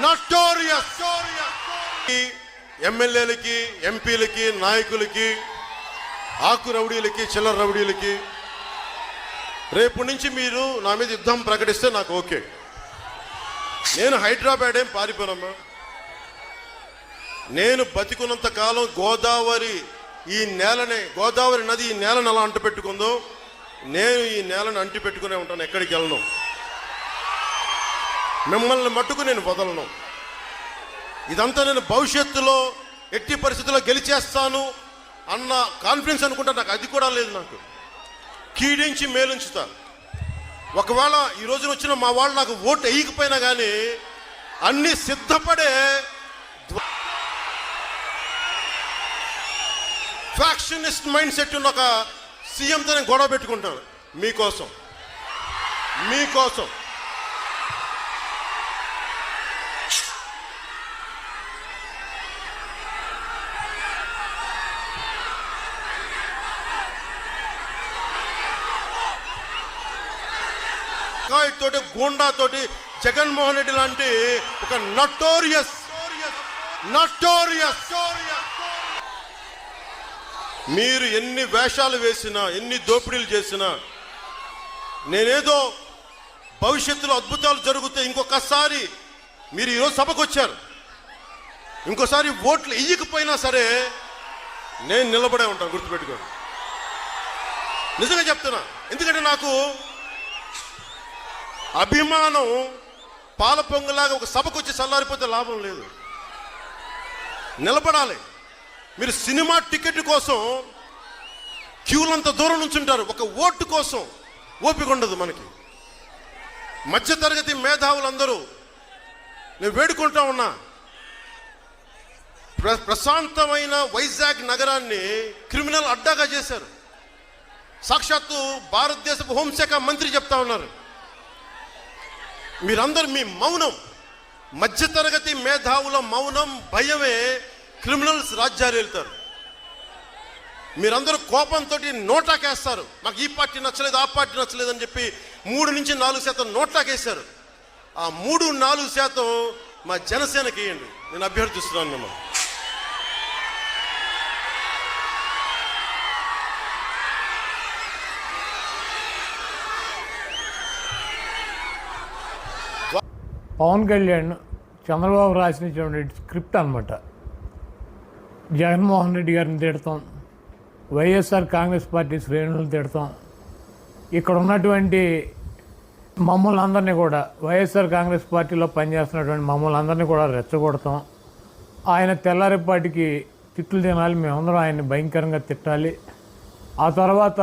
Notorious ఎమ్మెల్యేలకి, ఎంపీలకి, నాయకులకి, ఆకు రౌడీలకి, చిల్లర రౌడీలకి, రేపు నుంచి మీరు నా మీద యుద్ధం ప్రకటిస్తే నాకు ఓకే. నేను హైదరాబాద్ ఏం పారిపోనమ్మా. నేను బతికున్నంత కాలం గోదావరి నది ఈ నేలను అలా అంటుపెట్టుకుందో నేను ఈ నేలను అంటిపెట్టుకునే ఉంటాను. ఎక్కడికి వెళ్ళను. మిమ్మల్ని మట్టుకు నేను వదలను. ఇదంతా నేను భవిష్యత్తులో ఎట్టి పరిస్థితుల్లో గెలిచేస్తాను అన్న కాన్ఫిడెన్స్ అనుకుంటా. నాకు అది కూడా లేదు. నాకు కీడించి మేలుంచుతా. ఒకవేళ ఈ రోజున వచ్చిన మా వాళ్ళు నాకు ఓటు వేయకపోయినా కానీ అన్ని సిద్ధపడే ఫ్యాక్షనిస్ట్ మైండ్ సెట్ ఉన్న ఒక సీఎంతో నేను గొడవ పెట్టుకుంటాను మీకోసం. తోటి గూండాతోటి జగన్మోహన్ రెడ్డి లాంటి ఒక నటోరియస్ మీరు ఎన్ని వేషాలు వేసినా, ఎన్ని దోపిడీలు చేసినా, నేనేదో భవిష్యత్తులో అద్భుతాలు జరిగితే ఇంకొకసారి మీరు ఈరోజు సభకు వచ్చారు, ఇంకోసారి ఓట్లు ఇయ్యకపోయినా సరే నేను నిలబడే ఉంటాను. గుర్తుపెట్టుకోండి. నిజంగా చెప్తున్నా. ఎందుకంటే నాకు అభిమానం పాల పొంగులాగా ఒక సభకు వచ్చి చల్లారిపోతే లాభం లేదు. నిలబడాలి. మీరు సినిమా టికెట్ కోసం క్యూలంత దూరం నుంచి ఉంటారు. ఒక ఓటు కోసం ఓపిక ఉండదు మనకి. మధ్యతరగతి మేధావులందరూ నేను వేడుకుంటా ఉన్నా, ప్రశాంతమైన వైజాగ్ నగరాన్ని క్రిమినల్ అడ్డాగా చేశారు. సాక్షాత్తు భారతదేశపు హోంశాఖ మంత్రి చెప్తా ఉన్నారు. మీరందరూ మీ మౌనం, మధ్యతరగతి మేధావుల మౌనం, భయమే క్రిమినల్స్ రాజ్యాలు వెళ్తారు. మీరందరూ కోపంతో నోటాకేస్తారు. మాకు ఈ పార్టీ నచ్చలేదు, ఆ పార్టీ నచ్చలేదు అని చెప్పి 3 నుంచి 4% నోట్లాకేశారు. ఆ 3-4% మా జనసేనకి ఇవ్వండి. నేను అభ్యర్థిస్తున్నాను మిమ్మల్ని. పవన్ కళ్యాణ్ చంద్రబాబు రాసినటువంటి స్క్రిప్ట్ అనమాట. జగన్మోహన్ రెడ్డి గారిని తిడతాం, వైఎస్ఆర్ కాంగ్రెస్ పార్టీ శ్రేణులను తిడతాం, ఇక్కడ ఉన్నటువంటి మమ్మల్ని అందరినీ కూడా, వైఎస్ఆర్ కాంగ్రెస్ పార్టీలో పనిచేస్తున్నటువంటి మమ్మల్ని అందరినీ కూడా రెచ్చగొడతాం. ఆయన తెల్లారిపాటికి తిట్లు తినాలి, మేమందరం ఆయన్ని భయంకరంగా తిట్టాలి. ఆ తర్వాత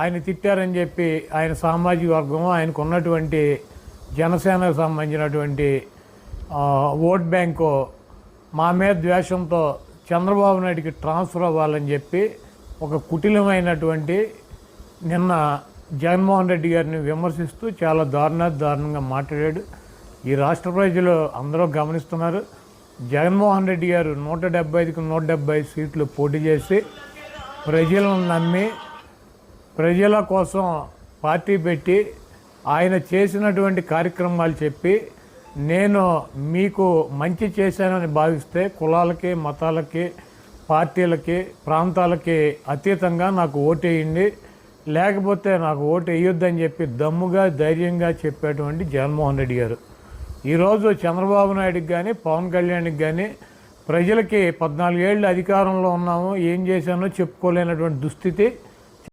ఆయన తిట్టారని చెప్పి ఆయన సామాజిక వర్గం, ఆయనకు ఉన్నటువంటి జనసేనకు సంబంధించినటువంటి ఓట్ బ్యాంకు మా మీద ద్వేషంతో చంద్రబాబు నాయుడికి ట్రాన్స్ఫర్ అవ్వాలని చెప్పి ఒక కుటిలమైనటువంటి నిన్న జగన్మోహన్ రెడ్డి గారిని విమర్శిస్తూ చాలా దారుణంగా మాట్లాడాడు. ఈ రాష్ట్ర ప్రజలు అందరూ గమనిస్తున్నారు. జగన్మోహన్ రెడ్డి గారు 175కి 170 సీట్లు పోటీ చేసి ప్రజలను నమ్మి ప్రజల కోసం పార్టీ పెట్టి ఆయన చేసినటువంటి కార్యక్రమాలు చెప్పి నేను మీకు మంచి చేశానని భావిస్తే కులాలకి, మతాలకి, పార్టీలకి, ప్రాంతాలకి అతీతంగా నాకు ఓటేయండి, లేకపోతే నాకు ఓటు వేయొద్దని చెప్పి దమ్ముగా, ధైర్యంగా చెప్పేటువంటి జగన్మోహన్ రెడ్డి గారు ఈరోజు చంద్రబాబు నాయుడికి కానీ, పవన్ కళ్యాణ్కి కానీ ప్రజలకి 14 ఏళ్ళు అధికారంలో ఉన్నాము, ఏం చేశానో చెప్పుకోలేనటువంటి దుస్థితి